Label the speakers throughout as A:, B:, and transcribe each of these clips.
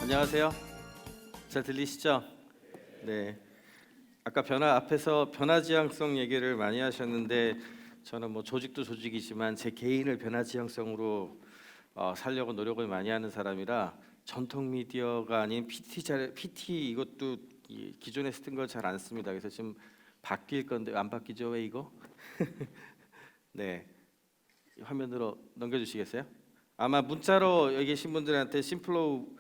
A: 안녕하세요. 잘 들리시죠? 네. 아까 앞에서 변화 지향성 얘기를 많이 하셨는데 저는 뭐 조직도 조직이지만 제 개인을 변화 지향성으로 살려고 노력을 많이 하는 사람이라 전통 미디어가 아닌 PT 이것도 기존에 쓰던 걸 잘 안 씁니다. 그래서 지금 바뀔 건데 안 바뀌죠? 왜 이거? 네. 화면으로 넘겨주시겠어요? 아마 문자로 여기 계신 분들한테 심플로우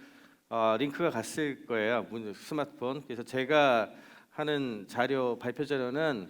A: 링크가 갔을 거예요. 스마트폰. 그래서 제가 하는 자료 발표 자료는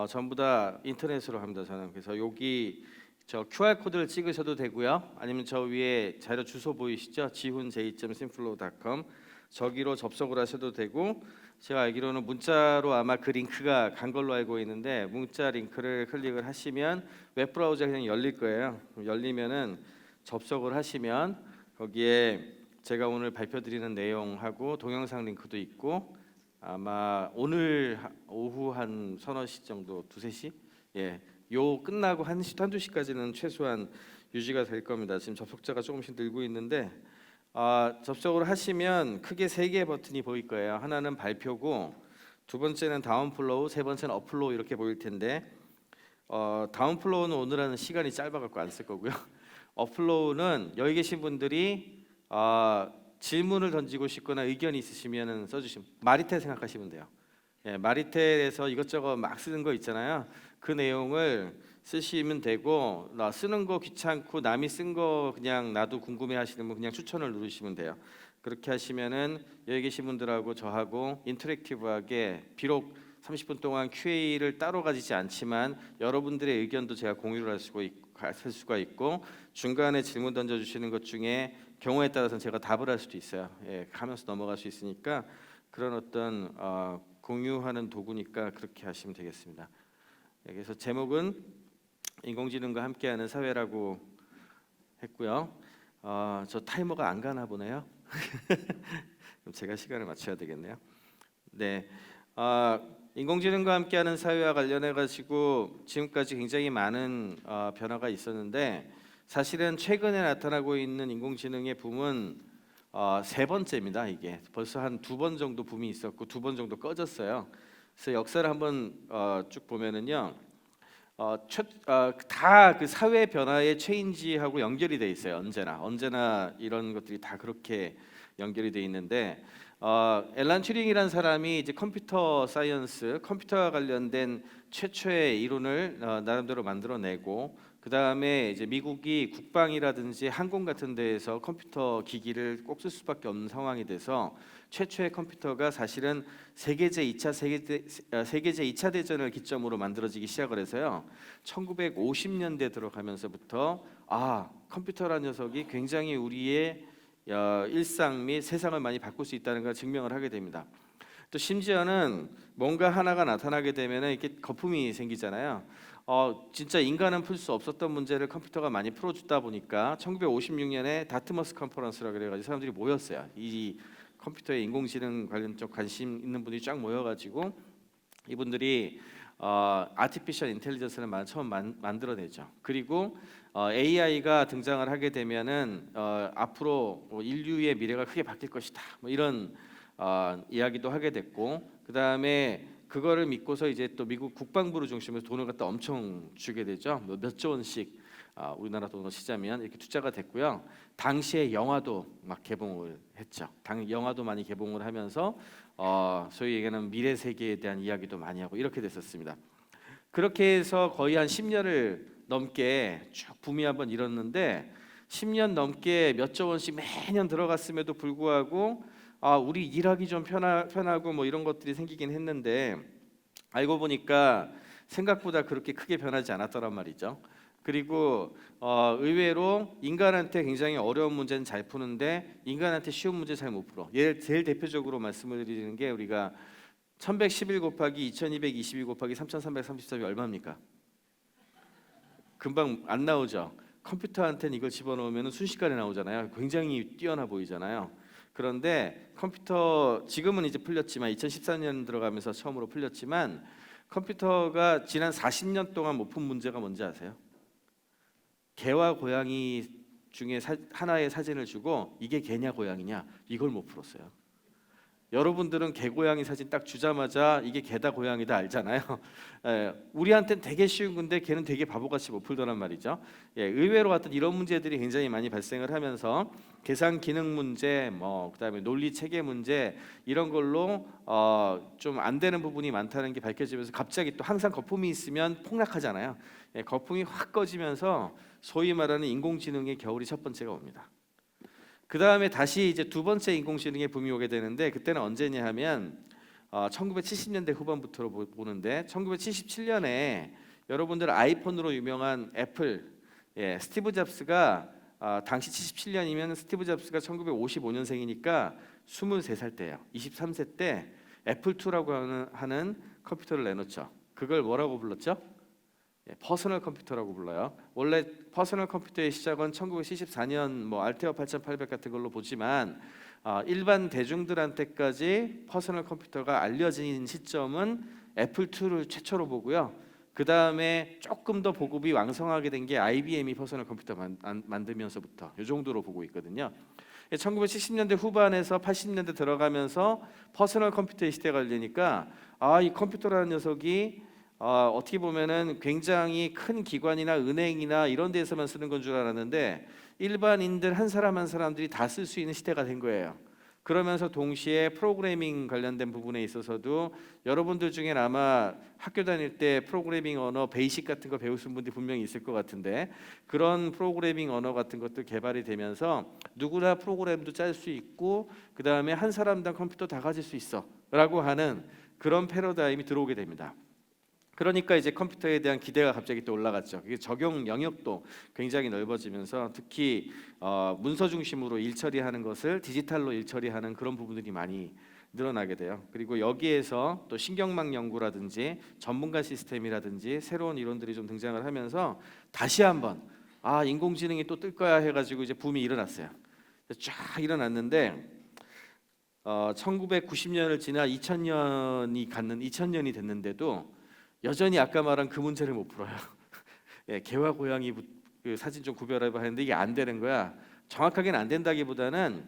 A: 전부 다 인터넷으로 합니다. 저는 그래서 여기 저 QR 코드를 찍으셔도 되고요. 아니면 저 위에 자료 주소 보이시죠? jihunj.simflow.com 저기로 접속을 하셔도 되고 제가 알기로는 문자로 아마 그 링크가 간 걸로 알고 있는데 문자 링크를 클릭을 하시면 웹 브라우저가 그냥 열릴 거예요. 열리면은 접속을 하시면 거기에 제가 오늘 발표드리는 내용하고 동영상 링크도 있고 아마 오늘 오후 한 서너 시 정도 두세 시 예, 요 끝나고 한두 시까지는 최소한 유지가 될 겁니다. 지금 접속자가 조금씩 늘고 있는데 접속을 하시면 크게 세 개의 버튼이 보일 거예요. 하나는 발표고 두 번째는 다운플로우, 세 번째는 업플로우 이렇게 보일 텐데 다운플로우는 오늘 하는 시간이 짧아갖고 안 쓸 거고요. 업플로우는 여기 계신 분들이 질문을 던지고 싶거나 의견이 있으시면 써주시면 마리텔 생각하시면 돼요. 예, 마리텔에서 이것저것 막 쓰는 거 있잖아요. 그 내용을 쓰시면 되고 쓰는 거 귀찮고 남이 쓴 거 그냥 나도 궁금해하시는 분 그냥 추천을 누르시면 돼요. 그렇게 하시면은 여기 계신 분들하고 저하고 인터랙티브하게 비록 30분 동안 QA를 따로 가지지 않지만 여러분들의 의견도 제가 공유를 할 수가 있고 중간에 질문 던져주시는 것 중에 경우에 따라서는 제가 답을 할 수도 있어요. 예, 하면서 넘어갈 수 있으니까 그런 어떤 공유하는 도구니까 그렇게 하시면 되겠습니다. 예, 그래서 제목은 인공지능과 함께하는 사회라고 했고요. 저 타이머가 안 가나 보네요. 그럼 제가 시간을 맞춰야 되겠네요. 네, 인공지능과 함께하는 사회와 관련해 가지고 지금까지 굉장히 많은 변화가 있었는데 사실은 최근에 나타나고 있는 인공지능의 붐은 세 번째입니다. 이게 벌써 한 두 번 정도 붐이 있었고 두 번 정도 꺼졌어요. 그래서 역사를 한번 쭉 보면은요, 다 그 사회 변화의 체인지하고 연결이 돼 있어요. 언제나 이런 것들이 다 그렇게 연결이 돼 있는데 앨런 튜링이라는 사람이 이제 컴퓨터 사이언스, 컴퓨터와 관련된 최초의 이론을 나름대로 만들어내고 그 다음에 이제 미국이 국방이라든지 항공 같은 데에서 컴퓨터 기기를 꼭 쓸 수밖에 없는 상황이 돼서 최초의 컴퓨터가 사실은 세계제 2차 대전을 기점으로 만들어지기 시작을 해서요. 1950년대 들어가면서부터 컴퓨터라는 녀석이 굉장히 우리의 일상 및 세상을 많이 바꿀 수 있다는 걸 증명을 하게 됩니다. 또 심지어는 뭔가 하나가 나타나게 되면 이렇게 거품이 생기잖아요. 진짜 인간은 풀 수 없었던 문제를 컴퓨터가 많이 풀어주다 보니까 1956년에 다트머스 컨퍼런스라 그래가지고 사람들이 모였어요. 이 컴퓨터에 인공지능 관련 쪽 관심 있는 분들이 쫙 모여가지고 이분들이 아티피셜 인텔리전스를 처음 만들어내죠. 그리고 AI가 등장을 하게 되면은 앞으로 인류의 미래가 크게 바뀔 것이다. 뭐 이런 이야기도 하게 됐고 그 다음에 그거를 믿고서 이제 또 미국 국방부를 중심으로 돈을 갖다 엄청 주게 되죠. 몇 조 원씩 우리나라 돈으로 치자면 이렇게 투자가 됐고요. 당시에 영화도 막 개봉을 했죠. 영화도 많이 개봉을 하면서 소위 얘기하는 미래 세계에 대한 이야기도 많이 하고 이렇게 됐었습니다. 그렇게 해서 거의 한 10년을 넘게 쭉 붐이 한번 일었는데 10년 넘게 몇 조 원씩 매년 들어갔음에도 불구하고 우리 일하기 좀 편하고 뭐 이런 것들이 생기긴 했는데 알고 보니까 생각보다 그렇게 크게 변하지 않았더란 말이죠. 그리고 의외로 인간한테 굉장히 어려운 문제는 잘 푸는데 인간한테 쉬운 문제 잘 못 풀어. 제일 대표적으로 말씀을 드리는 게 우리가 1111 곱하기 2222 곱하기 3333이 얼마입니까? 금방 안 나오죠. 컴퓨터한테는 이걸 집어넣으면 순식간에 나오잖아요. 굉장히 뛰어나 보이잖아요. 그런데 컴퓨터 지금은 이제 풀렸지만 2014년 들어가면서 처음으로 풀렸지만 컴퓨터가 지난 40년 동안 못 푼 문제가 뭔지 아세요? 개와 고양이 중에 하나의 사진을 주고 이게 개냐 고양이냐 이걸 못 풀었어요. 여러분들은 개 고양이 사진 딱 주자마자 이게 개다 고양이다 알잖아요. 우리한테는 되게 쉬운 건데 걔는 되게 바보같이 못 풀더란 말이죠. 의외로 같은 이런 문제들이 굉장히 많이 발생을 하면서 계산 기능 문제, 그다음에 논리 체계 문제 이런 걸로 좀 안 되는 부분이 많다는 게 밝혀지면서 갑자기 또 항상 거품이 있으면 폭락하잖아요. 거품이 확 꺼지면서 소위 말하는 인공지능의 겨울이 첫 번째가 옵니다. 그 다음에 다시 이제 두 번째 인공지능의 붐이 오게 되는데 그때는 언제냐 하면 1970년대 후반부터 보는데 1977년에 여러분들 아이폰으로 유명한 애플 스티브 잡스가 당시 77년이면 스티브 잡스가 1955년생이니까 23살 때예요. 23세 때 애플2라고 하는 컴퓨터를 내놓죠. 그걸 뭐라고 불렀죠? 퍼스널 컴퓨터라고 불러요. 원래 퍼스널 컴퓨터의 시작은 1974년 알테어 8800 같은 걸로 보지만 일반 대중들한테까지 퍼스널 컴퓨터가 알려진 시점은 애플2를 최초로 보고요. 그 다음에 조금 더 보급이 왕성하게 된 게 IBM이 퍼스널 컴퓨터 만들면서부터 이 정도로 보고 있거든요. 1970년대 후반에서 80년대 들어가면서 퍼스널 컴퓨터의 시대가 열리니까 이 컴퓨터라는 녀석이 어떻게 보면은 굉장히 큰 기관이나 은행이나 이런 데서만 쓰는 건 줄 알았는데 일반인들 한 사람 한 사람들이 다 쓸 수 있는 시대가 된 거예요. 그러면서 동시에 프로그래밍 관련된 부분에 있어서도 여러분들 중엔 아마 학교 다닐 때 프로그래밍 언어 베이직 같은 거 배우신 분들이 분명히 있을 것 같은데 그런 프로그래밍 언어 같은 것도 개발이 되면서 누구나 프로그램도 짤 수 있고 그 다음에 한 사람당 컴퓨터 다 가질 수 있어 라고 하는 그런 패러다임이 들어오게 됩니다. 그러니까 이제 컴퓨터에 대한 기대가 갑자기 또 올라갔죠. 이게 적용 영역도 굉장히 넓어지면서 특히 문서 중심으로 일 처리하는 것을 디지털로 일 처리하는 그런 부분들이 많이 늘어나게 돼요. 그리고 여기에서 또 신경망 연구라든지 전문가 시스템이라든지 새로운 이론들이 좀 등장을 하면서 다시 한번 인공지능이 또 뜰 거야 해가지고 이제 붐이 일어났어요. 쫙 일어났는데 1990년을 지나 2000년이 됐는데도 여전히 아까 말한 그 문제를 못 풀어요. 개와 고양이 그 사진 좀 구별해봐 했는데 이게 안 되는 거야. 정확하게는 안 된다기보다는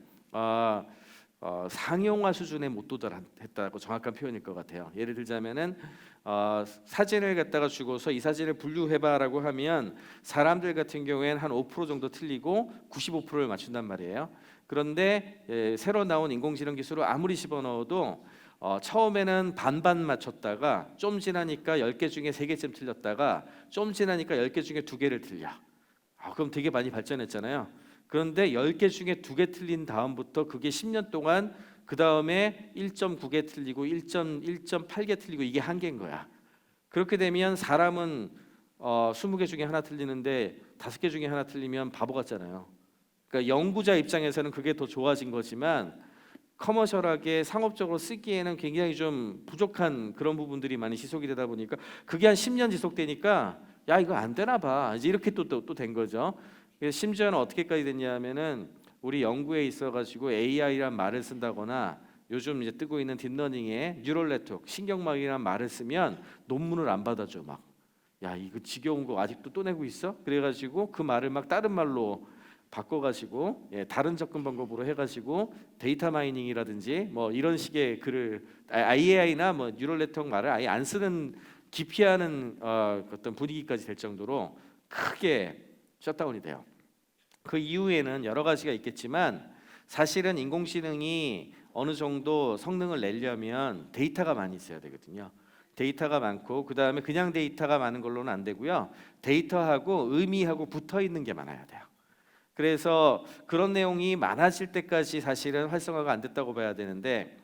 A: 상용화 수준에 못 도달했다고 정확한 표현일 것 같아요. 예를 들자면은 사진을 갖다가 주고서 이 사진을 분류해봐라고 하면 사람들 같은 경우에는 한 5% 정도 틀리고 95%를 맞춘단 말이에요. 그런데 새로 나온 인공지능 기술을 아무리 집어넣어도 처음에는 반반 맞췄다가 좀 지나니까 10개 중에 3개쯤 틀렸다가 좀 지나니까 10개 중에 2개를 틀려. 그럼 되게 많이 발전했잖아요. 그런데 10개 중에 2개 틀린 다음부터 그게 10년 동안 그 다음에 1.9개 틀리고 1.8개 틀리고 이게 한계인 거야. 그렇게 되면 사람은 20개 중에 하나 틀리는데 5개 중에 하나 틀리면 바보 같잖아요. 그러니까 연구자 입장에서는 그게 더 좋아진 거지만 커머셜하게 상업적으로 쓰기에는 굉장히 좀 부족한 그런 부분들이 많이 지속이 되다 보니까 그게 한 10년 지속되니까 야 이거 안 되나 봐 이제 이렇게 또 된 거죠. 그래서 심지어는 어떻게까지 됐냐면은 우리 연구에 있어가지고 AI란 말을 쓴다거나 요즘 이제 뜨고 있는 딥러닝에 뉴럴 네트워크 신경망이란 말을 쓰면 논문을 안 받아줘 막. 야 이거 지겨운 거 아직도 또 내고 있어? 그래가지고 그 말을 막 다른 말로 바꿔가지고 다른 접근 방법으로 해가지고 데이터 마이닝이라든지 이런 식의 글을 AI나 뉴럴 네트워크 말을 아예 안 쓰는 기피하는 어떤 분위기까지 될 정도로 크게 셧다운이 돼요. 그 이후에는 여러 가지가 있겠지만 사실은 인공지능이 어느 정도 성능을 내려면 데이터가 많이 있어야 되거든요. 데이터가 많고 그 다음에 그냥 데이터가 많은 걸로는 안 되고요. 데이터하고 의미하고 붙어 있는 게 많아야 돼요. 그래서 그런 내용이 많아질 때까지 사실은 활성화가 안 됐다고 봐야 되는데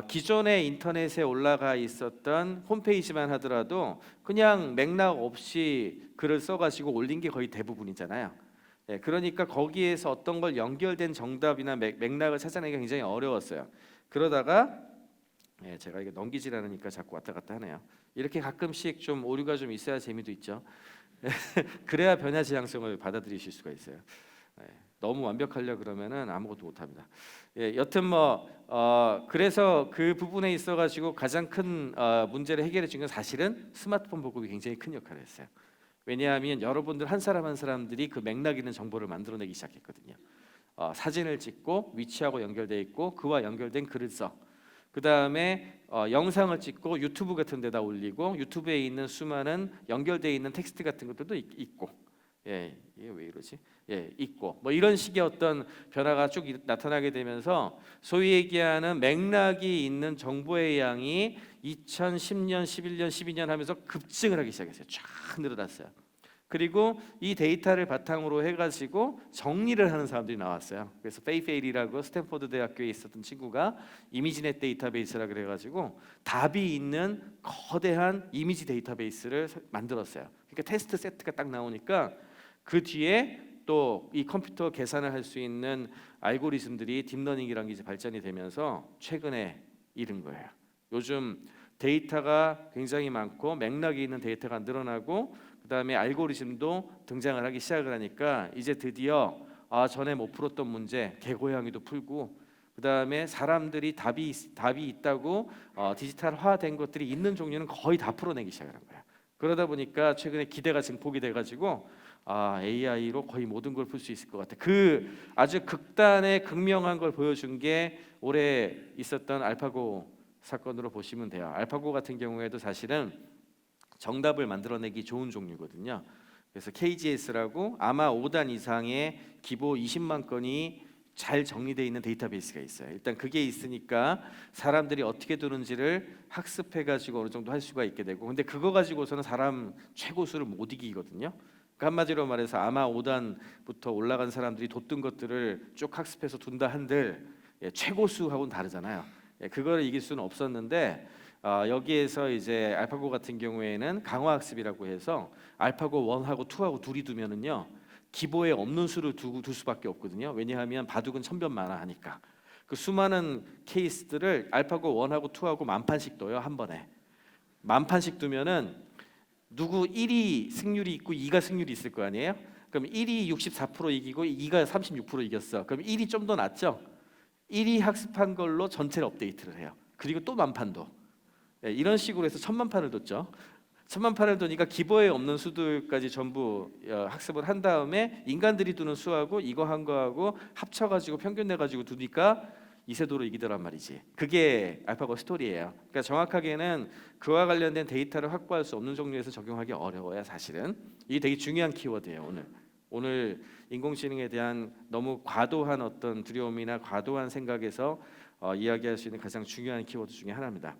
A: 기존의 인터넷에 올라가 있었던 홈페이지만 하더라도 그냥 맥락 없이 글을 써가지고 올린 게 거의 대부분이잖아요. 그러니까 거기에서 어떤 걸 연결된 정답이나 맥락을 찾아내기가 굉장히 어려웠어요. 그러다가 제가 이게 넘기질 않으니까 자꾸 왔다 갔다 하네요. 이렇게 가끔씩 좀 오류가 좀 있어야 재미도 있죠. 그래야 변화 지향성을 받아들이실 수가 있어요. 너무 완벽하려 그러면은 아무것도 못합니다. 여튼 그래서 그 부분에 있어가지고 가장 큰 문제를 해결해 준 건 사실은 스마트폰 보급이 굉장히 큰 역할을 했어요. 왜냐하면 여러분들 한 사람 한 사람들이 그 맥락 있는 정보를 만들어내기 시작했거든요. 사진을 찍고 위치하고 연결돼 있고 그와 연결된 글을 써. 그 다음에 영상을 찍고 유튜브 같은 데다 올리고 유튜브에 있는 수많은 연결돼 있는 텍스트 같은 것들도 있고, 예, 이게 왜 이러지? 예, 있고 뭐 이런 식의 어떤 변화가 쭉 나타나게 되면서 소위 얘기하는 맥락이 있는 정보의 양이 2010년, 11년, 12년 하면서 급증을 하기 시작했어요. 쫙 늘어났어요. 그리고 이 데이터를 바탕으로 해가지고 정리를 하는 사람들이 나왔어요. 그래서 페이페일이라고 스탠포드 대학교에 있었던 친구가 이미지넷 데이터베이스라 그래가지고 답이 있는 거대한 이미지 데이터베이스를 만들었어요. 그러니까 테스트 세트가 딱 나오니까 그 뒤에 또 이 컴퓨터 계산을 할 수 있는 알고리즘들이 딥러닝이라는 게 이제 발전이 되면서 최근에 이른 거예요. 요즘 데이터가 굉장히 많고 맥락이 있는 데이터가 늘어나고 그다음에 알고리즘도 등장을 하기 시작을 하니까 이제 드디어 전에 못 풀었던 문제 개고양이도 풀고 그다음에 사람들이 답이 있다고 디지털화된 것들이 있는 종류는 거의 다 풀어내기 시작하는 거예요. 그러다 보니까 최근에 기대가 증폭이 돼가지고 AI로 거의 모든 걸 풀 수 있을 것 같아. 그 아주 극단의 극명한 걸 보여준 게 올해 있었던 알파고 사건으로 보시면 돼요. 알파고 같은 경우에도 사실은 정답을 만들어내기 좋은 종류거든요. 그래서 KGS라고 아마 5단 이상의 기보 20만 건이 잘 정리되어 있는 데이터베이스가 있어요. 일단 그게 있으니까 사람들이 어떻게 두는지를 학습해가지고 어느 정도 할 수가 있게 되고, 근데 그거 가지고서는 사람 최고수를 못 이기거든요. 그러니까 한마디로 말해서 아마 5단부터 올라간 사람들이 뒀던 것들을 쭉 학습해서 둔다 한들 최고수하고는 다르잖아요. 그거를 이길 수는 없었는데 여기에서 이제 알파고 같은 경우에는 강화학습이라고 해서 알파고 1하고 2하고 둘이 두면은요 기보에 없는 수를 둘 수밖에 없거든요. 왜냐하면 바둑은 천변만화하니까 그 수많은 케이스들을 알파고 1하고 2하고 만판씩 둬요. 한 번에 만판씩 두면은 누구 1이 승률이 있고 2가 승률이 있을 거 아니에요? 그럼 1이 64% 이기고 2가 36% 이겼어. 그럼 1이 좀 더 낫죠? 1이 학습한 걸로 전체를 업데이트를 해요. 그리고 또 만판도. 이런 식으로 해서 1000만 판을 뒀죠. 1000만 판을 두니까 기보에 없는 수들까지 전부 학습을 한 다음에 인간들이 두는 수하고 이거 한 거하고 합쳐가지고 평균 내가지고 두니까 이세도로 이기더란 말이지. 그게 알파고 스토리예요. 그러니까 정확하게는 그와 관련된 데이터를 확보할 수 없는 종류에서 적용하기 어려워요. 사실은 이게 되게 중요한 키워드예요. 오늘 인공지능에 대한 너무 과도한 어떤 두려움이나 과도한 생각에서 이야기할 수 있는 가장 중요한 키워드 중에 하나입니다.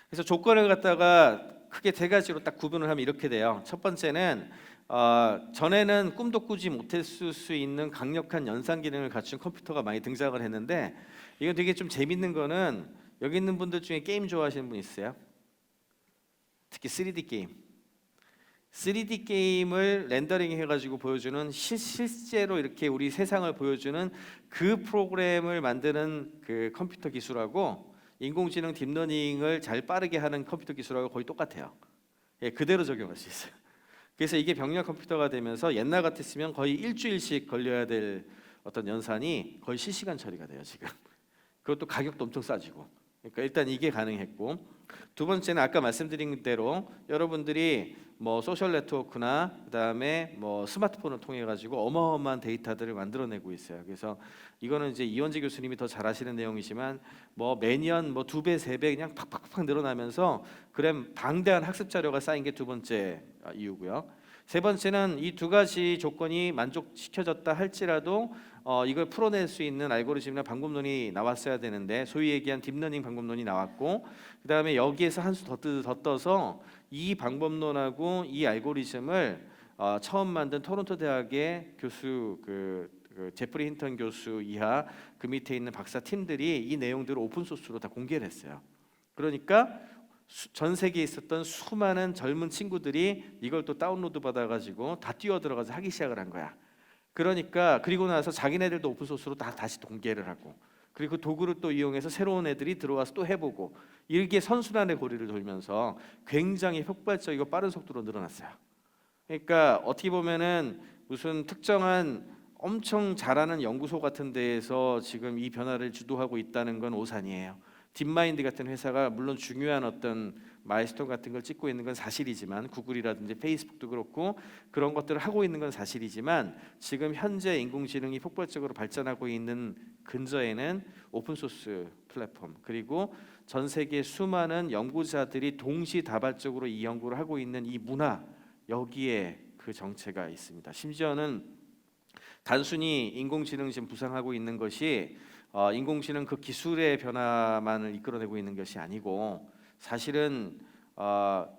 A: 그래서 조건을 갖다가 크게 세 가지로 딱 구분을 하면 이렇게 돼요. 첫 번째는 전에는 꿈도 꾸지 못했을 수 있는 강력한 연산 기능을 갖춘 컴퓨터가 많이 등장을 했는데 이건 되게 좀 재밌는 거는 여기 있는 분들 중에 게임 좋아하시는 분 있어요? 특히 3D 게임. 3D 게임을 렌더링 해가지고 보여주는 실제로 이렇게 우리 세상을 보여주는 그 프로그램을 만드는 그 컴퓨터 기술하고 인공지능 딥러닝을 잘 빠르게 하는 컴퓨터 기술하고 거의 똑같아요. 그대로 적용할 수 있어요. 그래서 이게 병렬 컴퓨터가 되면서 옛날 같았으면 거의 일주일씩 걸려야 될 어떤 연산이 거의 실시간 처리가 돼요 지금. 그것도 가격도 엄청 싸지고. 그러니까 일단 이게 가능했고, 두 번째는 아까 말씀드린 대로 여러분들이 뭐 소셜 네트워크나 그다음에 뭐 스마트폰을 통해 가지고 어마어마한 데이터들을 만들어내고 있어요. 그래서 이거는 이제 이원재 교수님이 더 잘 아시는 내용이지만 뭐 매년 뭐 2배, 3배 그냥 팍팍팍 늘어나면서 그램 방대한 학습 자료가 쌓인 게 두 번째 이유고요. 세 번째는 이 두 가지 조건이 만족시켜졌다 할지라도 이걸 풀어낼 수 있는 알고리즘이나 방법론이 나왔어야 되는데 소위 얘기한 딥러닝 방법론이 나왔고, 그 다음에 여기에서 한 수 더 떠서 이 방법론하고 이 알고리즘을 처음 만든 토론토 대학의 교수 그 제프리 힌턴 교수 이하 그 밑에 있는 박사 팀들이 이 내용들을 오픈 소스로 다 공개를 했어요. 그러니까 전 세계에 있었던 수많은 젊은 친구들이 이걸 또 다운로드 받아가지고 다 뛰어 들어가서 하기 시작을 한 거야. 그러니까 그리고 나서 자기네들도 오픈 소스로 다시 공개를 하고, 그리고 그 도구를 또 이용해서 새로운 애들이 들어와서 또 해보고, 이게 선순환의 고리를 돌면서 굉장히 폭발적이고 빠른 속도로 늘어났어요. 그러니까 어떻게 보면은 무슨 특정한 엄청 잘하는 연구소 같은 데에서 지금 이 변화를 주도하고 있다는 건 오산이에요. 딥마인드 같은 회사가 물론 중요한 어떤 마일스톤 같은 걸 찍고 있는 건 사실이지만, 구글이라든지 페이스북도 그렇고 그런 것들을 하고 있는 건 사실이지만, 지금 현재 인공지능이 폭발적으로 발전하고 있는 근저에는 오픈소스 플랫폼, 그리고 전 세계 수많은 연구자들이 동시다발적으로 이 연구를 하고 있는 이 문화, 여기에 그 정체가 있습니다. 심지어는 단순히 인공지능 지금 부상하고 있는 것이 인공지능 그 기술의 변화만을 이끌어내고 있는 것이 아니고, 사실은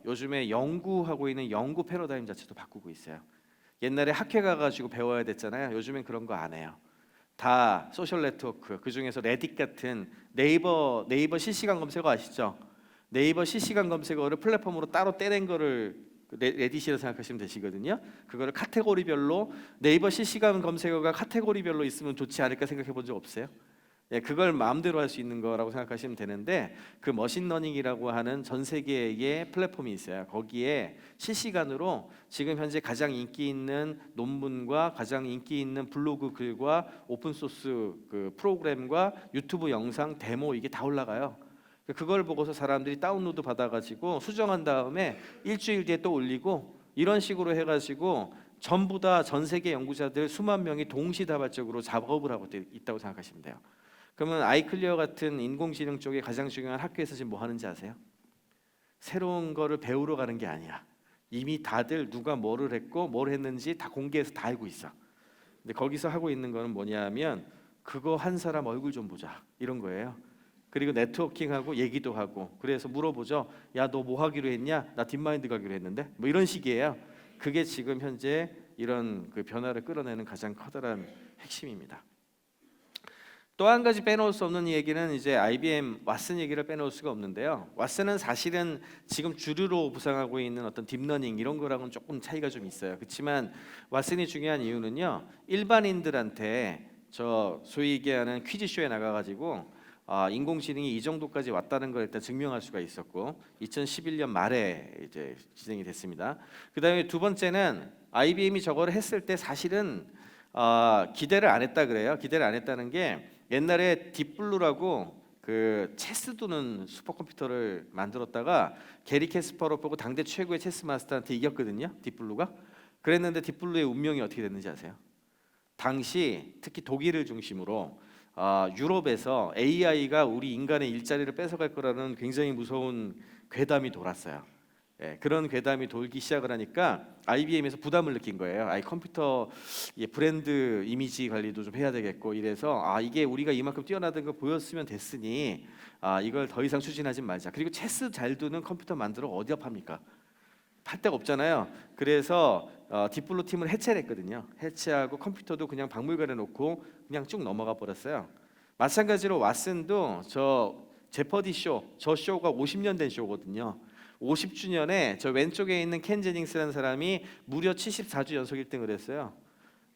A: 요즘에 연구하고 있는 연구 패러다임 자체도 바꾸고 있어요. 옛날에 학회 가가지고 배워야 됐잖아요. 요즘엔 그런 거 안 해요. 다 소셜 네트워크, 그 중에서 레딧 같은 네이버 실시간 검색어 아시죠? 네이버 실시간 검색어를 플랫폼으로 따로 떼낸 거를 레딧이라고 생각하시면 되시거든요. 그거를 카테고리별로, 네이버 실시간 검색어가 카테고리별로 있으면 좋지 않을까 생각해 본 적 없어요? 예, 그걸 마음대로 할 수 있는 거라고 생각하시면 되는데, 그 머신러닝이라고 하는 전 세계의 플랫폼이 있어요. 거기에 실시간으로 지금 현재 가장 인기 있는 논문과 가장 인기 있는 블로그 글과 오픈소스 그 프로그램과 유튜브 영상 데모, 이게 다 올라가요. 그걸 보고서 사람들이 다운로드 받아가지고 수정한 다음에 일주일 뒤에 또 올리고, 이런 식으로 해가지고 전부 다 전 세계 연구자들 수만 명이 동시다발적으로 작업을 하고 있다고 생각하시면 돼요. 그러면 아이클리어 같은 인공지능 쪽에 가장 중요한 학교에서 지금 뭐 하는지 아세요? 새로운 거를 배우러 가는 게 아니야. 이미 다들 누가 뭐를 했고 뭘 했는지 다 공개해서 다 알고 있어. 근데 거기서 하고 있는 거는 뭐냐면, 그거 한 사람 얼굴 좀 보자, 이런 거예요. 그리고 네트워킹하고 얘기도 하고, 그래서 물어보죠. 야, 너 뭐 하기로 했냐? 나 딥마인드 가기로 했는데, 뭐 이런 식이에요. 그게 지금 현재 이런 그 변화를 끌어내는 가장 커다란 핵심입니다. 또 한 가지 빼놓을 수 없는 얘기는 이제 IBM 왓슨 얘기를 빼놓을 수가 없는데요. 왓슨은 사실은 지금 주류로 부상하고 있는 어떤 딥러닝 이런 거랑은 조금 차이가 좀 있어요. 그렇지만 왓슨이 중요한 이유는요, 일반인들한테 저 소위 얘기하는 퀴즈쇼에 나가가지고 인공지능이 이 정도까지 왔다는 걸 일단 증명할 수가 있었고, 2011년 말에 이제 진행이 됐습니다. 그다음에 두 번째는 IBM이 저거를 했을 때 사실은 기대를 안 했다 그래요. 기대를 안 했다는 게, 옛날에 딥블루라고 그 체스 두는 슈퍼컴퓨터를 만들었다가 게리 캐스퍼로프고 당대 최고의 체스 마스터한테 이겼거든요. 딥블루가. 그랬는데 딥블루의 운명이 어떻게 됐는지 아세요? 당시 특히 독일을 중심으로 유럽에서 AI가 우리 인간의 일자리를 뺏어갈 거라는 굉장히 무서운 괴담이 돌았어요. 예, 그런 괴담이 돌기 시작을 하니까 IBM에서 부담을 느낀 거예요. 컴퓨터 브랜드 이미지 관리도 좀 해야 되겠고, 이래서 이게 우리가 이만큼 뛰어나던 걸 보였으면 됐으니 이걸 더 이상 추진하지 말자. 그리고 체스 잘 두는 컴퓨터 만들어 어디가 팝니까? 팔 데가 없잖아요. 그래서 딥블루 팀을 해체를 했거든요. 해체하고 컴퓨터도 그냥 박물관에 놓고 그냥 쭉 넘어가 버렸어요. 마찬가지로 왓슨도 저 제퍼디 쇼, 저 쇼가 50년 된 쇼거든요. 50주년에 저 왼쪽에 있는 켄 제닝스라는 사람이 무려 74주 연속 1등을 했어요.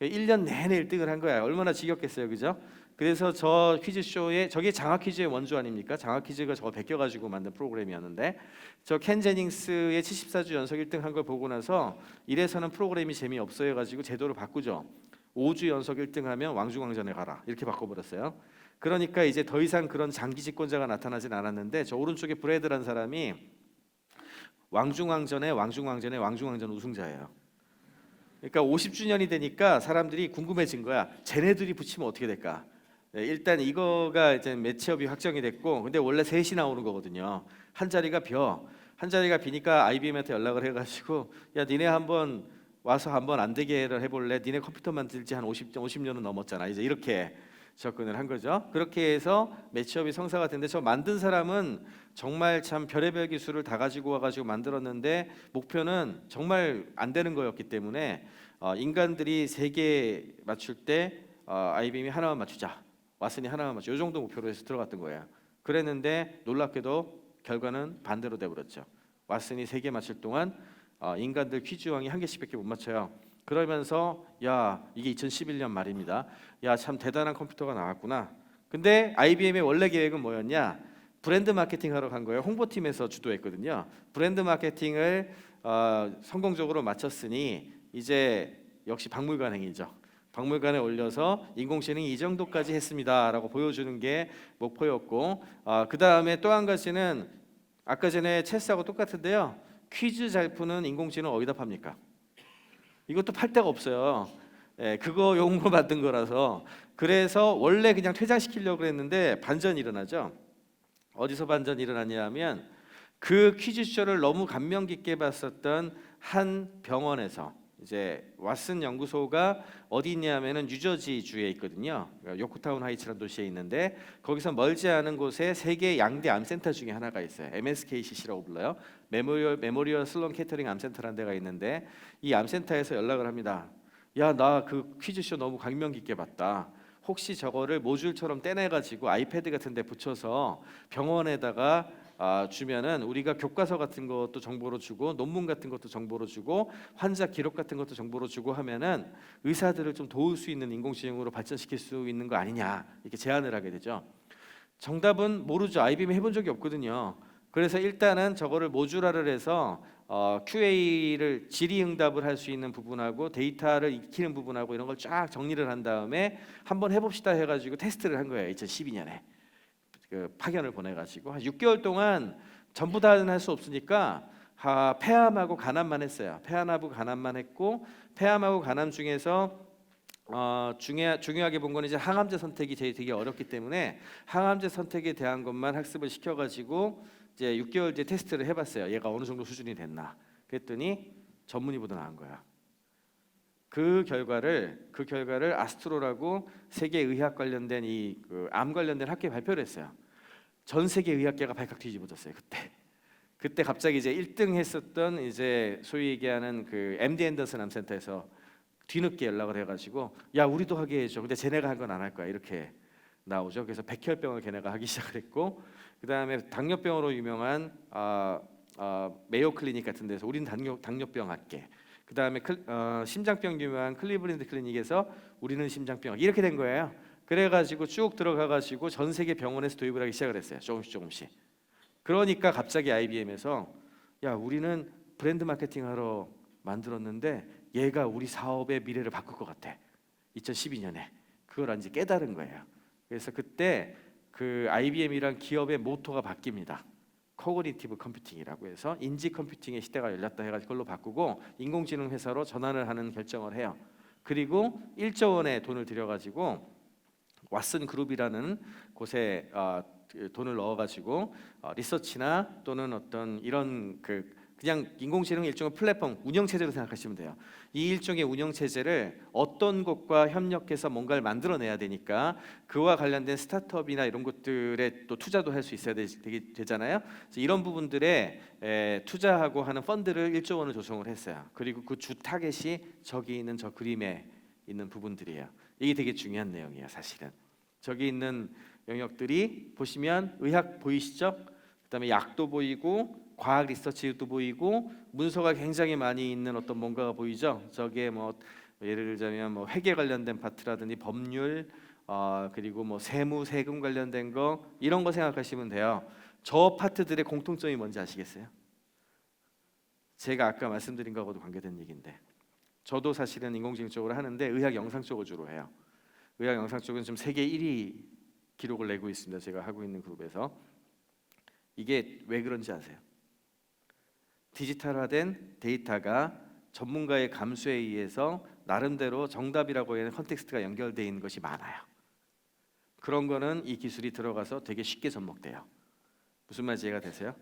A: 1년 내내 1등을 한 거야. 얼마나 지겹겠어요, 그죠? 그래서 저 퀴즈쇼에, 저게 장학 퀴즈의 원조 아닙니까? 장학 퀴즈가 저거 베껴가지고 만든 프로그램이었는데, 저 켄 제닝스의 74주 연속 1등 한 걸 보고 나서 이래서는 프로그램이 재미없어 해가지고 제도를 바꾸죠. 5주 연속 1등 하면 왕중왕전에 가라, 이렇게 바꿔버렸어요. 그러니까 이제 더 이상 그런 장기 집권자가 나타나진 않았는데, 저 오른쪽에 브래드라는 사람이 왕중왕전 우승자예요. 그러니까 50주년이 되니까 사람들이 궁금해진 거야. 쟤네들이 붙이면 어떻게 될까? 네, 일단 이거가 이제 매치업이 확정이 됐고, 근데 원래 셋이 나오는 거거든요. 한 자리가 비니까 IBM한테 연락을 해가지고, 야, 니네 한번 와서 한번 안 되게 해볼래? 니네 컴퓨터 만들지 한 50년은 넘었잖아. 이제 이렇게 접근을 한 거죠. 그렇게 해서 매치업이 성사가 됐는데, 저 만든 사람은 정말 참 별의별 기술을 다 가지고 와가지고 만들었는데, 목표는 정말 안 되는 거였기 때문에 인간들이 3개 맞출 때 IBM이 하나만 맞추자, 왓슨이 하나만 맞추자, 이 정도 목표로 해서 들어갔던 거예요. 그랬는데 놀랍게도 결과는 반대로 돼버렸죠. 왓슨이 3개 맞출 동안 인간들 퀴즈왕이 1개씩밖에 못 맞춰요. 그러면서 야, 이게 2011년 말입니다. 야, 참 대단한 컴퓨터가 나왔구나. 근데 IBM의 원래 계획은 뭐였냐? 브랜드 마케팅 하러 간 거예요. 홍보팀에서 주도했거든요. 브랜드 마케팅을 성공적으로 마쳤으니 이제 역시 박물관 행위죠. 박물관에 올려서 인공지능이 이 정도까지 했습니다라고 보여주는 게 목표였고, 그 다음에 또 한 가지는 아까 전에 체스하고 똑같은데요. 퀴즈 잘 푸는 인공지능 어디다 팝니까? 이것도 팔 데가 없어요. 예, 그거 용으로 만든 거라서. 그래서 원래 그냥 퇴장시키려고 했는데 반전이 일어나죠. 어디서 반전이 일어났냐면 그 퀴즈쇼를 너무 감명 깊게 봤었던 한 병원에서, 이제 왓슨 연구소가 어디 있냐면은 뉴저지주에 있거든요. 요크타운 하이츠라는 도시에 있는데 거기서 멀지 않은 곳에 세계 양대 암센터 중에 하나가 있어요. MSKCC라고 불러요. 메모리얼 슬론 캐터링 암센터라는 데가 있는데 이 암센터에서 연락을 합니다. 야, 나 그 퀴즈쇼 너무 감명 깊게 봤다. 혹시 저거를 모듈처럼 떼내가지고 아이패드 같은 데 붙여서 병원에다가 주면은 우리가 교과서 같은 것도 정보로 주고 논문 같은 것도 정보로 주고 환자 기록 같은 것도 정보로 주고 하면은 의사들을 좀 도울 수 있는 인공지능으로 발전시킬 수 있는 거 아니냐, 이렇게 제안을 하게 되죠. 정답은 모르죠. IBM 해본 적이 없거든요. 그래서 일단은 저거를 모듈화를 해서 QA를 질의응답을 할 수 있는 부분하고 데이터를 익히는 부분하고 이런 걸 쫙 정리를 한 다음에 한번 해봅시다 해가지고 테스트를 한 거예요. 2012년에 그 파견을 보내가지고 한 6개월 동안 전부 다는 할 수 없으니까 폐암하고 간암만 했어요. 폐암하고 간암만 했고, 폐암하고 간암 중에서 중요하게 본 거는 이제 항암제 선택이 되게 어렵기 때문에 항암제 선택에 대한 것만 학습을 시켜가지고 이제 6개월 뒤에 테스트를 해봤어요. 얘가 어느 정도 수준이 됐나. 그랬더니 전문의보다 나은 거야. 그 결과를 아스트로라고 세계 의학 관련된 암 관련된 학회 발표를 했어요. 전 세계 의학계가 발칵 뒤집어졌어요. 그때 갑자기 이제 1등 했었던 이제 소위 얘기하는 그 MD 앤더슨 암센터에서 뒤늦게 연락을 해가지고 야, 우리도 하게 해줘. 근데 쟤네가 한 건 안 할 거야. 이렇게 나오죠. 그래서 백혈병을 걔네가 하기 시작을 했고, 그 다음에 당뇨병으로 유명한 메이오 클리닉 같은 데서 우리는 당뇨병 할게. 그 다음에 심장병 유명한 클리블랜드 클리닉에서 우리는 심장병, 이렇게 된 거예요. 그래가지고 쭉 들어가가지고 전 세계 병원에서 도입을 하기 시작을 했어요. 조금씩. 그러니까 갑자기 IBM에서 야, 우리는 브랜드 마케팅하러 만들었는데 얘가 우리 사업의 미래를 바꿀 것 같아. 2012년에 그걸 이제 깨달은 거예요. 그래서 그때 그 IBM이란 기업의 모토가 바뀝니다. 코그니티브 컴퓨팅이라고 해서 인지 컴퓨팅의 시대가 열렸다 해가지고 그걸로 바꾸고 인공지능 회사로 전환을 하는 결정을 해요. 그리고 1조 원의 돈을 들여가지고 왓슨 그룹이라는 곳에 돈을 넣어가지고 리서치나 또는 어떤 이런 그냥 인공지능 일종의 플랫폼 운영체제로 생각하시면 돼요. 이 일종의 운영체제를 어떤 곳과 협력해서 뭔가를 만들어내야 되니까 그와 관련된 스타트업이나 이런 것들에 또 투자도 할 수 있어야 되잖아요. 그래서 이런 부분들에 투자하고 하는 펀드를 1조 원을 조성을 했어요. 그리고 그 주 타겟이 저기 있는 저 그림에 있는 부분들이에요. 이게 되게 중요한 내용이에요. 사실은 저기 있는 영역들이 보시면 의학 보이시죠? 그다음에 약도 보이고 과학 리서치도 보이고 문서가 굉장히 많이 있는 어떤 뭔가가 보이죠. 저게 뭐 예를 들자면 뭐 회계 관련된 파트라든지 법률, 그리고 뭐 세무 세금 관련된 거, 이런 거 생각하시면 돼요. 저 파트들의 공통점이 뭔지 아시겠어요? 제가 아까 말씀드린 거하고도 관계된 얘기인데, 저도 사실은 인공지능 쪽으로 하는데 의학 영상 쪽을 주로 해요. 의학 영상 쪽은 지금 세계 1위 기록을 내고 있습니다. 제가 하고 있는 그룹에서. 이게 왜 그런지 아세요? 디지털화된 데이터가 전문가의 감수에 의해서 나름대로 정답이라고 하는 컨텍스트가 연결되어 있는 것이 많아요. 그런 거는 이 기술이 들어가서 되게 쉽게 접목돼요. 무슨 말인지 이해가 되세요?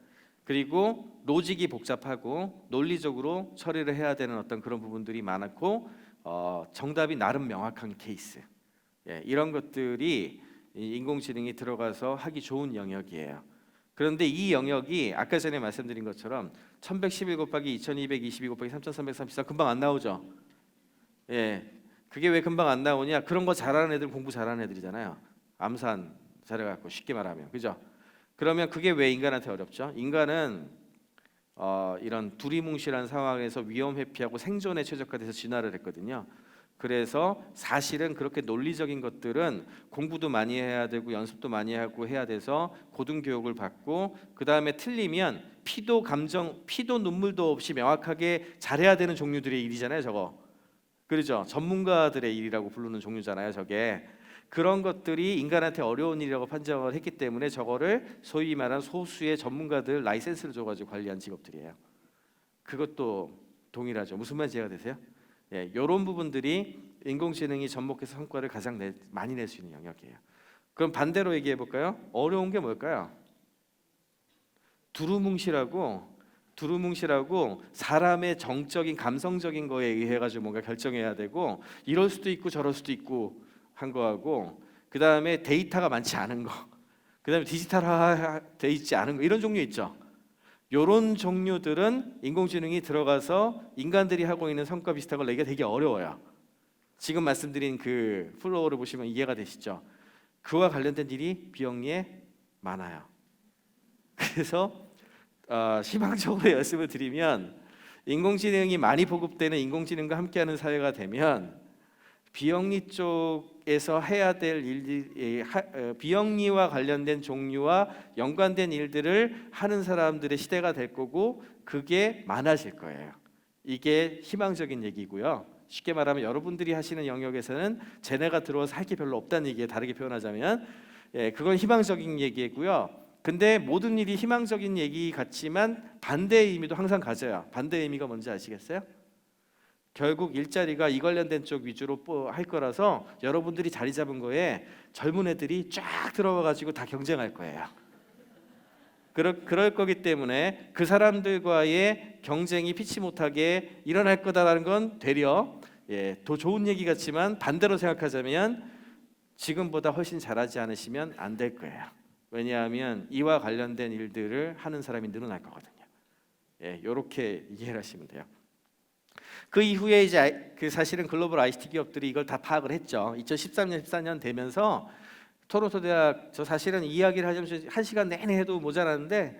A: 그리고 로직이 복잡하고 논리적으로 처리를 해야 되는 어떤 그런 부분들이 많고, 정답이 나름 명확한 케이스, 이런 것들이 인공지능이 들어가서 하기 좋은 영역이에요. 그런데 이 영역이 아까 전에 말씀드린 것처럼 1111 곱하기 2222 곱하기 3334 금방 안 나오죠. 그게 왜 금방 안 나오냐? 그런 거 잘하는 애들 공부 잘하는 애들이잖아요. 암산 잘해갖고 쉽게 말하면, 그죠? 그러면 그게 왜 인간한테 어렵죠? 인간은 이런 두리뭉실한 상황에서 위험 회피하고 생존에 최적화돼서 진화를 했거든요. 그래서 사실은 그렇게 논리적인 것들은 공부도 많이 해야 되고 연습도 많이 하고 해야 돼서 고등교육을 받고, 그 다음에 틀리면 피도 눈물도 없이 명확하게 잘해야 되는 종류들의 일이잖아요. 저거, 그렇죠? 전문가들의 일이라고 부르는 종류잖아요. 저게. 그런 것들이 인간한테 어려운 일이라고 판정을 했기 때문에 저거를 소위 말하는 소수의 전문가들 라이센스를 줘가지고 관리한 직업들이에요. 그것도 동일하죠. 무슨 말인지 이해가 되세요? 예, 이런 부분들이 인공지능이 접목해서 성과를 가장 많이 낼 수 있는 영역이에요. 그럼 반대로 얘기해 볼까요? 어려운 게 뭘까요? 두루뭉실하고 사람의 정적인 감성적인 거에 의해 가지고 뭔가 결정해야 되고 이럴 수도 있고 저럴 수도 있고 한 거하고 그 다음에 데이터가 많지 않은 거, 그 다음에 디지털화돼 있지 않은 거 이런 종류 있죠. 이런 종류들은 인공지능이 들어가서 인간들이 하고 있는 성과 비슷한 걸 내기가 되게 어려워요. 지금 말씀드린 그 플로우를 보시면 이해가 되시죠? 그와 관련된 일이 비영리에 많아요. 그래서 희망적으로 말씀을 드리면 인공지능이 많이 보급되는 인공지능과 함께하는 사회가 되면 비영리 쪽에서 해야 될 일들, 비영리와 관련된 종류와 연관된 일들을 하는 사람들의 시대가 될 거고 그게 많아질 거예요. 이게 희망적인 얘기고요. 쉽게 말하면 여러분들이 하시는 영역에서는 쟤네가 들어와서 할 게 별로 없다는 얘기에 다르게 표현하자면 그건 희망적인 얘기고요. 근데 모든 일이 희망적인 얘기 같지만 반대의 의미도 항상 가져요. 반대의 의미가 뭔지 아시겠어요? 결국 일자리가 이 관련된 쪽 위주로 할 거라서 여러분들이 자리 잡은 거에 젊은 애들이 쫙 들어와 가지고 다 경쟁할 거예요. 그럴 거기 때문에 그 사람들과의 경쟁이 피치 못하게 일어날 거다라는 건 되려 더 좋은 얘기 같지만 반대로 생각하자면 지금보다 훨씬 잘하지 않으시면 안 될 거예요. 왜냐하면 이와 관련된 일들을 하는 사람이 늘어날 거거든요. 이렇게 이해를 하시면 돼요. 그 이후에 이제 그 사실은 글로벌 ICT 기업들이 이걸 다 파악을 했죠. 2013년, 14년 되면서 토론토 대학 저 사실은 이야기를 하자면 1시간 내내 해도 모자라는데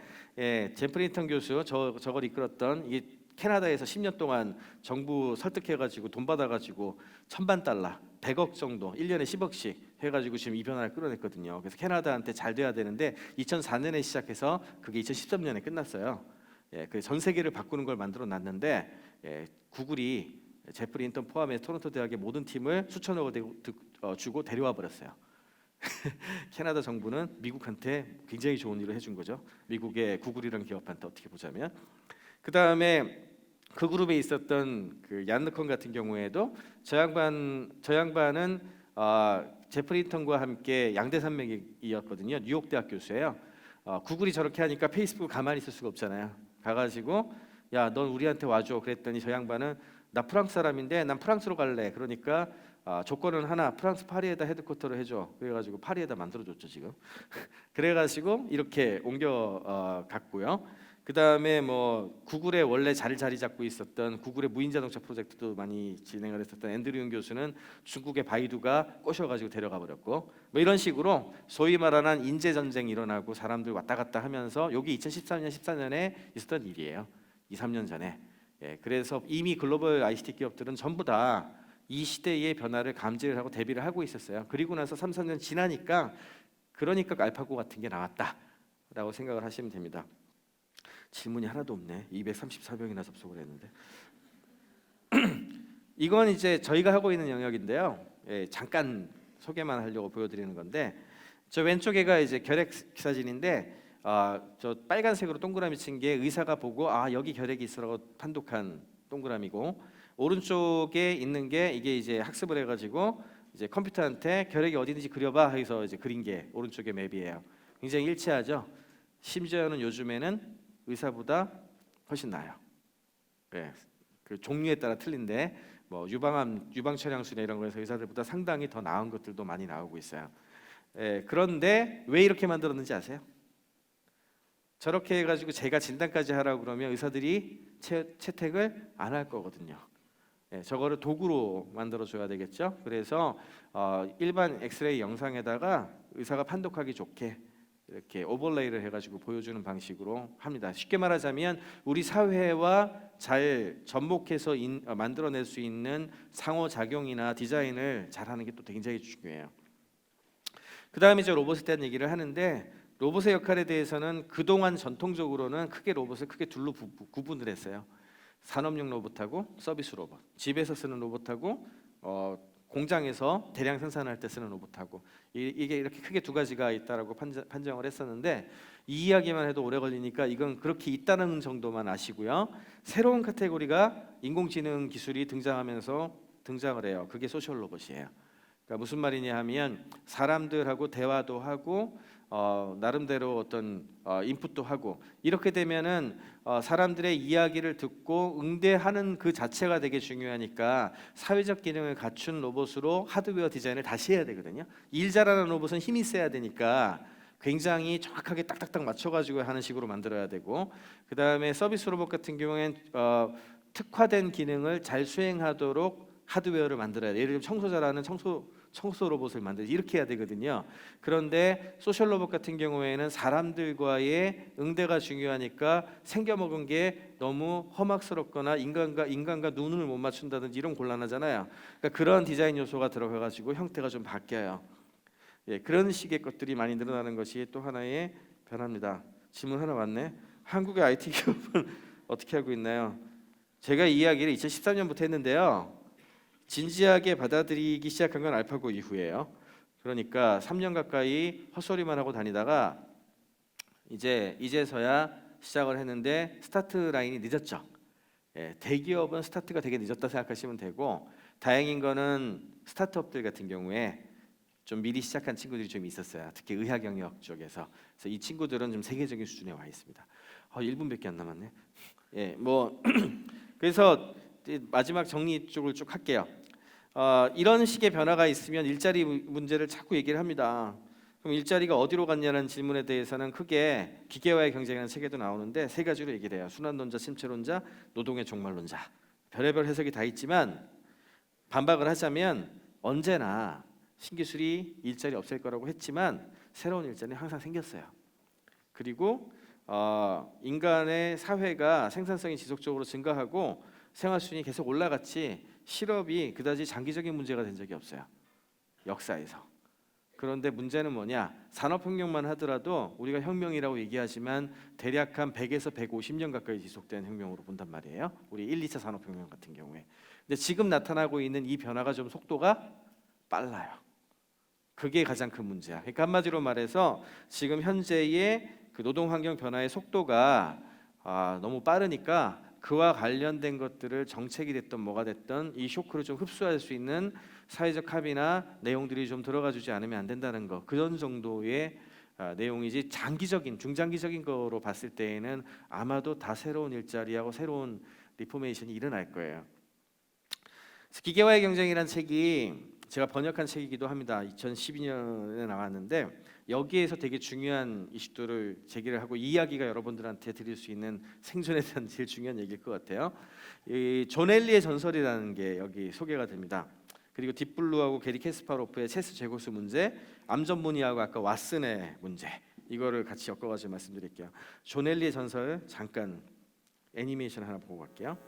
A: 젠 프린턴 교수 저걸 이끌었던 이게 캐나다에서 10년 동안 정부 설득해가지고 돈 받아가지고 $1000, 100억 정도 1년에 10억씩 해가지고 지금 이 변화를 끌어냈거든요. 그래서 캐나다한테 잘 돼야 되는데 2004년에 시작해서 그게 2013년에 끝났어요. 그 전 세계를 바꾸는 걸 만들어 놨는데 구글이 제프리 인턴 포함해 토론토 대학의 모든 팀을 수천억을 주고 데려와 버렸어요. 캐나다 정부는 미국한테 굉장히 좋은 일을 해준 거죠. 미국의 구글이라는 기업한테 어떻게 보자면 그 다음에 그 그룹에 있었던 그 얀느컨 같은 경우에도 저 양반은 제프리 인턴과 함께 양대산맥이었거든요. 뉴욕 대학 교수예요. 구글이 저렇게 하니까 페이스북 가만히 있을 수가 없잖아요. 가가지고 야, 넌 우리한테 와줘. 그랬더니 저 양반은 나 프랑스 사람인데 난 프랑스로 갈래. 그러니까 조건은 하나, 프랑스 파리에다 헤드쿼터를 해줘. 그래가지고 파리에다 만들어줬죠 지금. 그래가지고 이렇게 옮겨 갔고요. 그 다음에 뭐 구글에 원래 자리 잡고 있었던 구글의 무인자동차 프로젝트도 많이 진행을 했었던 앤드류 융 교수는 중국의 바이두가 꼬셔가지고 데려가 버렸고 뭐 이런 식으로 소위 말하는 인재 전쟁이 일어나고 사람들 왔다 갔다 하면서 여기 2013년, 14년에 있었던 일이에요. 2, 3년 전에. 그래서 이미 글로벌 ICT 기업들은 전부 다 이 시대의 변화를 감지를 하고 대비를 하고 있었어요. 그리고 나서 3, 4년 지나니까 그러니까 알파고 같은 게 나왔다라고 생각을 하시면 됩니다. 질문이 하나도 없네. 234명이나 접속을 했는데 이건 이제 저희가 하고 있는 영역인데요. 잠깐 소개만 하려고 보여드리는 건데 저 왼쪽에가 이제 결핵 사진인데 저 빨간색으로 동그라미 친 게 의사가 보고 여기 결핵이 있어라고 판독한 동그라미고 오른쪽에 있는 게 이게 이제 학습을 해가지고 이제 컴퓨터한테 결핵이 어디든지 그려봐 해서 이제 그린 게 오른쪽의 맵이에요. 굉장히 일치하죠. 심지어는 요즘에는 의사보다 훨씬 나아요. 그 종류에 따라 틀린데 뭐 유방 촬영술이나 이런 거에서 의사들보다 상당히 더 나은 것들도 많이 나오고 있어요. 그런데 왜 이렇게 만들었는지 아세요? 저렇게 해가지고 제가 진단까지 하라고 그러면 의사들이 채택을 안 할 거거든요. 저거를 도구로 만들어 줘야 되겠죠. 그래서 일반 엑스레이 영상에다가 의사가 판독하기 좋게 이렇게 오버레이를 해가지고 보여주는 방식으로 합니다. 쉽게 말하자면 우리 사회와 잘 접목해서 만들어낼 수 있는 상호작용이나 디자인을 잘하는 게 또 굉장히 중요해요. 그 다음에 이제 로봇에 대한 얘기를 하는데 로봇의 역할에 대해서는 그동안 전통적으로는 로봇을 크게 둘로 구분을 했어요. 산업용 로봇하고 서비스 로봇, 집에서 쓰는 로봇하고 공장에서 대량 생산할 때 쓰는 로봇하고 이게 이렇게 크게 두 가지가 있다라고 판정을 했었는데 이 이야기만 해도 오래 걸리니까 이건 그렇게 있다는 정도만 아시고요. 새로운 카테고리가 인공지능 기술이 등장을 해요. 그게 소셜 로봇이에요. 그러니까 무슨 말이냐 하면 사람들하고 대화도 하고 나름대로 어떤 인풋도 하고 이렇게 되면은 사람들의 이야기를 듣고 응대하는 그 자체가 되게 중요하니까 사회적 기능을 갖춘 로봇으로 하드웨어 디자인을 다시 해야 되거든요. 일 잘하는 로봇은 힘이 세야 되니까 굉장히 정확하게 딱딱딱 맞춰가지고 하는 식으로 만들어야 되고 그 다음에 서비스 로봇 같은 경우엔 특화된 기능을 잘 수행하도록 하드웨어를 만들어야 돼. 예를 들면 청소 잘하는 청소 로봇을 만들지 이렇게 해야 되거든요. 그런데 소셜 로봇 같은 경우에는 사람들과의 응대가 중요하니까 생겨먹은 게 너무 험악스럽거나 인간과 눈을 못 맞춘다든지 이런 곤란하잖아요. 그러니까 그런 디자인 요소가 들어가가지고 형태가 좀 바뀌어요. 예, 그런 식의 것들이 많이 늘어나는 것이 또 하나의 변화입니다. 질문 하나 왔네. 한국의 IT 기업은 어떻게 하고 있나요? 제가 이 이야기를 2013년부터 했는데요. 진지하게 받아들이기 시작한 건 알파고 이후예요. 그러니까 3년 가까이 헛소리만 하고 다니다가 이제서야 시작을 했는데 스타트 라인이 늦었죠. 예, 대기업은 스타트가 되게 늦었다 생각하시면 되고 다행인 거는 스타트업들 같은 경우에 좀 미리 시작한 친구들이 좀 있었어요. 특히 의학 영역 쪽에서. 그래서 이 친구들은 좀 세계적인 수준에 와 있습니다. 1분밖에 안 남았네. 예, 뭐 그래서 마지막 정리 쪽을 쭉 할게요. 이런 식의 변화가 있으면 일자리 문제를 자꾸 얘기를 합니다. 그럼 일자리가 어디로 갔냐는 질문에 대해서는 크게 기계와의 경쟁이라는 책에도 나오는데 세 가지로 얘기를 해요. 순환론자, 심체론자, 노동의 종말론자. 별의별 해석이 다 있지만 반박을 하자면 언제나 신기술이 일자리 없앨 거라고 했지만 새로운 일자리는 항상 생겼어요. 그리고 인간의 사회가 생산성이 지속적으로 증가하고 생활 수준이 계속 올라갔지 실업이 그다지 장기적인 문제가 된 적이 없어요. 역사에서. 그런데 문제는 뭐냐? 산업혁명만 하더라도 우리가 혁명이라고 얘기하지만 대략 한 100에서 150년 가까이 지속된 혁명으로 본단 말이에요. 우리 1, 2차 산업혁명 같은 경우에. 근데 지금 나타나고 있는 이 변화가 좀 속도가 빨라요. 그게 가장 큰 문제야. 그러니까 한마디로 말해서 지금 현재의 그 노동 환경 변화의 속도가 너무 빠르니까 그와 관련된 것들을 정책이 됐든 뭐가 됐든 이 쇼크를 좀 흡수할 수 있는 사회적 합의나 내용들이 좀 들어가주지 않으면 안 된다는 거. 그런 정도의 내용이지 중장기적인 거로 봤을 때에는 아마도 다 새로운 일자리하고 새로운 리포메이션이 일어날 거예요. 기계와의 경쟁이라는 책이 제가 번역한 책이기도 합니다. 2012년에 나왔는데 여기에서 되게 중요한 이슈들을 제기를 하고 이야기가 여러분들한테 드릴 수 있는 생존에 대한 제일 중요한 얘기일 것 같아요. 이 존 엘리의 전설이라는 게 여기 소개가 됩니다. 그리고 딥블루하고 게리 캐스파로프의 체스 제고수 문제, 암전문의하고 아까 왓슨의 문제 이거를 같이 엮어가지고 말씀드릴게요. 존 엘리의 전설 잠깐 애니메이션 하나 보고 갈게요.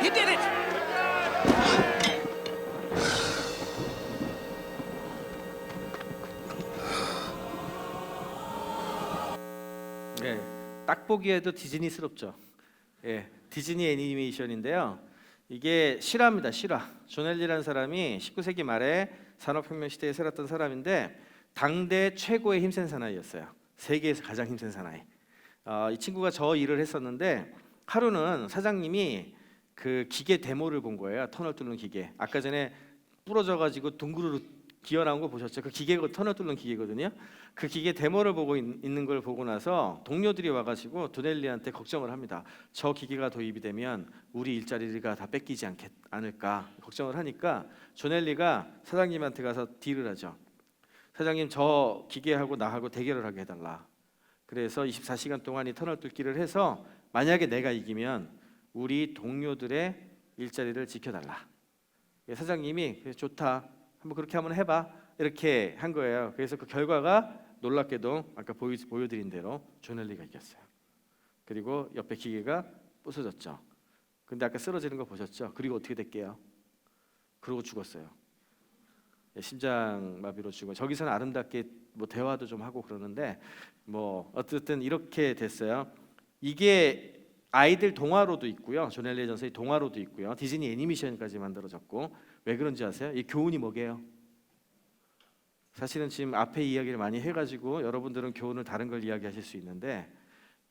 B: He did it!
A: 네, 딱 보기에도 디즈니스럽죠. 예, 디즈니 애니메이션인데요. 이게 실화입니다. 실화. 존 엘리라는 사람이 19세기 말에 산업혁명 시대에 살았던 사람인데 당대 최고의 힘센 사나이였어요. 세계에서 가장 힘센 사나이. 이 친구가 저 일을 했었는데 하루는 사장님이 그 기계 데모를 본 거예요. 터널 뚫는 기계. 아까 전에 부러져가지고 둥그르르 기어 나온 거 보셨죠? 그 기계가 터널 뚫는 기계거든요. 그 기계 데모를 보고 있는 걸 보고 나서 동료들이 와가지고 도넬리한테 걱정을 합니다. 저 기계가 도입이 되면 우리 일자리가 다 뺏기지 않을까 걱정을 하니까 조넬리가 사장님한테 가서 딜을 하죠. 사장님 저 기계하고 나하고 대결을 하게 해달라. 그래서 24시간 동안 이 터널 뚫기를 해서 만약에 내가 이기면 우리 동료들의 일자리를 지켜달라. 사장님이 그래, 좋다. 한번 그렇게 한번 해봐. 이렇게 한 거예요. 그래서 그 결과가 놀랍게도 아까 보여드린 대로 존 헨리가 이겼어요. 그리고 옆에 기계가 부서졌죠. 근데 아까 쓰러지는 거 보셨죠? 그리고 어떻게 됐게요? 그러고 죽었어요. 심장마비로 죽어. 저기서는 아름답게 뭐 대화도 좀 하고 그러는데 뭐 어쨌든 이렇게 됐어요. 이게 아이들 동화로도 있고요. 존 헨리의 전설이 동화로도 있고요. 디즈니 애니메이션까지 만들어졌고. 왜 그런지 아세요? 이 교훈이 뭐게요? 사실은 지금 앞에 이야기를 많이 해가지고 여러분들은 교훈을 다른 걸 이야기하실 수 있는데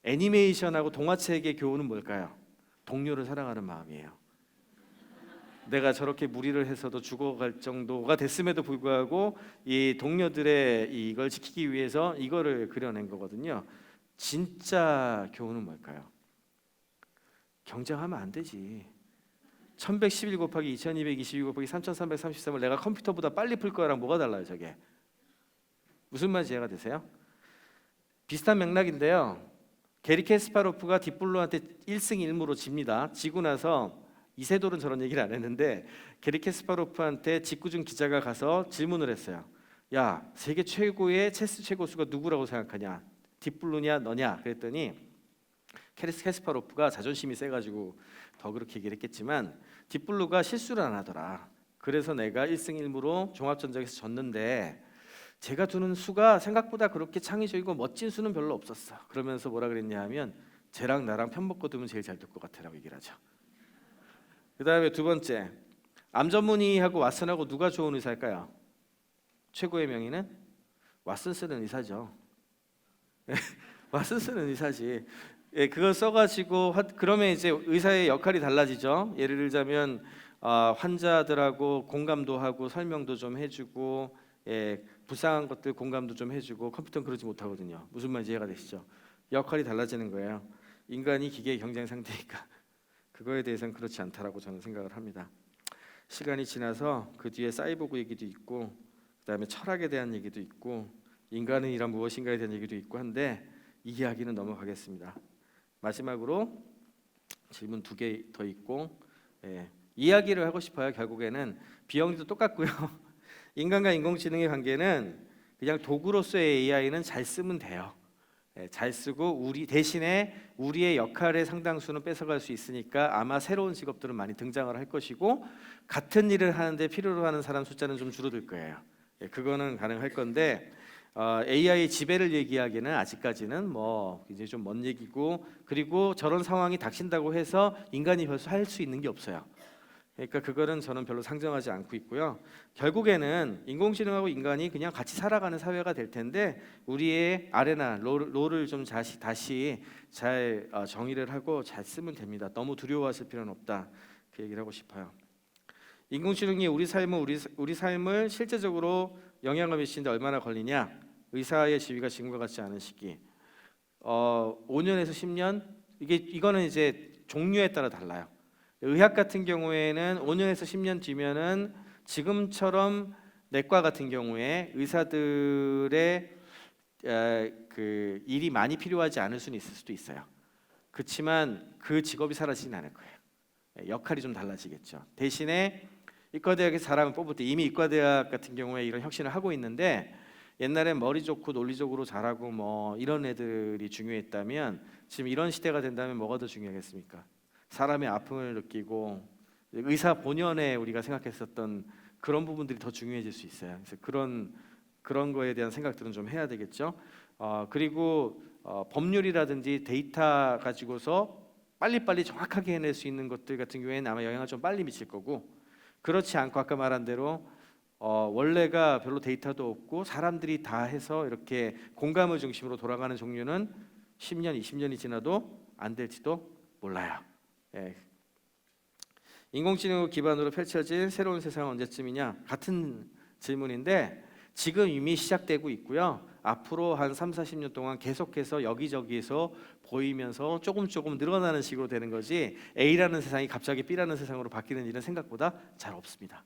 A: 애니메이션하고 동화책의 교훈은 뭘까요? 동료를 사랑하는 마음이에요. 내가 저렇게 무리를 해서도 죽어갈 정도가 됐음에도 불구하고 이 동료들의 이걸 지키기 위해서 이거를 그려낸 거거든요. 진짜 교훈은 뭘까요? 경쟁하면 안 되지. 1111 곱하기 2222 곱하기 3333을 내가 컴퓨터보다 빨리 풀 거랑 뭐가 달라요 저게? 무슨 말인지 이해가 되세요? 비슷한 맥락인데요. 게리 캐스파로프가 딥블루한테 1승 1무로 집니다. 지고 나서 이세돌은 저런 얘기를 안 했는데 게리 캐스파로프한테 직구준 기자가 가서 질문을 했어요. 야, 세계 최고의 체스 최고수가 누구라고 생각하냐? 딥블루냐 너냐? 그랬더니 게리 캐스파로프가 자존심이 세가지고 더 그렇게 얘기를 했겠지만 딥블루가 실수를 안 하더라. 그래서 내가 1승 1무로 종합전적에서 졌는데 제가 두는 수가 생각보다 그렇게 창의적이고 멋진 수는 별로 없었어. 그러면서 뭐라 그랬냐 하면 쟤랑 나랑 편먹고 두면 제일 잘 될 것 같아라고 얘기를 하죠. 그 다음에 두 번째, 암전문의하고 왓슨하고 누가 좋은 의사일까요? 최고의 명의는 왓슨 쓰는 의사죠. 왓슨 쓰는 의사지. 예, 그걸 써가지고 그러면 이제 의사의 역할이 달라지죠. 예를 들자면 환자들하고 공감도 하고 설명도 좀 해주고 예, 불쌍한 것들 공감도 좀 해주고 컴퓨터는 그러지 못하거든요. 무슨 말인지 이해가 되시죠? 역할이 달라지는 거예요. 인간이 기계의 경쟁 상대니까 그거에 대해서는 그렇지 않다라고 저는 생각을 합니다. 시간이 지나서 그 뒤에 사이보그 얘기도 있고 그다음에 철학에 대한 얘기도 있고 인간은 이란 무엇인가에 대한 얘기도 있고 한데 이 이야기는 넘어가겠습니다. 마지막으로 질문 2개 더 있고 예, 이야기를 하고 싶어요. 결국에는 비영리도 똑같고요. 인간과 인공지능의 관계는 그냥 도구로서의 AI는 잘 쓰면 돼요. 예, 잘 쓰고 우리 대신에 우리의 역할의 상당수는 뺏어갈 수 있으니까 아마 새로운 직업들은 많이 등장을 할 것이고 같은 일을 하는데 필요로 하는 사람 숫자는 좀 줄어들 거예요. 예, 그거는 가능할 건데 AI 지배를 얘기하기는 아직까지는 뭐 이제 좀 먼 얘기고 그리고 저런 상황이 닥친다고 해서 인간이 벌써 할 수 있는 게 없어요. 그러니까 그거는 저는 별로 상정하지 않고 있고요. 결국에는 인공지능하고 인간이 그냥 같이 살아가는 사회가 될 텐데 우리의 아레나 롤을 좀 다시 잘 정의를 하고 잘 쓰면 됩니다. 너무 두려워하실 필요는 없다. 그 얘기를 하고 싶어요. 인공지능이 우리 삶을 실제적으로 영향을 미치는데 얼마나 걸리냐? 의사의 지위가 지금과 같지 않은 시기 5년에서 10년 이거는 이제 종류에 따라 달라요. 의학 같은 경우에는 5년에서 10년 뒤면은 지금처럼 내과 같은 경우에 의사들의 그 일이 많이 필요하지 않을 수는 있을 수도 있어요. 그렇지만 그 직업이 사라지진 않을 거예요. 역할이 좀 달라지겠죠. 대신에 이과대학에서 사람을 뽑을 때 이미 이과대학 같은 경우에 이런 혁신을 하고 있는데 옛날엔 머리 좋고 논리적으로 잘하고 뭐 이런 애들이 중요했다면 지금 이런 시대가 된다면 뭐가 더 중요하겠습니까? 사람의 아픔을 느끼고 의사 본연에 우리가 생각했었던 그런 부분들이 더 중요해질 수 있어요. 그래서 그런 거에 대한 생각들은 좀 해야 되겠죠. 그리고 법률이라든지 데이터 가지고서 빨리빨리 정확하게 해낼 수 있는 것들 같은 경우에는 아마 영향을 좀 빨리 미칠 거고 그렇지 않고 아까 말한 대로 원래가 별로 데이터도 없고 사람들이 다 해서 이렇게 공감을 중심으로 돌아가는 종류는 10년, 20년이 지나도 안 될지도 몰라요. 예. 인공지능 기반으로 펼쳐진 새로운 세상은 언제쯤이냐? 같은 질문인데 지금 이미 시작되고 있고요. 앞으로 한 3, 40년 동안 계속해서 여기저기에서 보이면서 조금 늘어나는 식으로 되는 거지 A라는 세상이 갑자기 B라는 세상으로 바뀌는 일은 생각보다 잘 없습니다.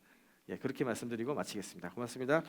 A: 예, 그렇게 말씀드리고 마치겠습니다. 고맙습니다.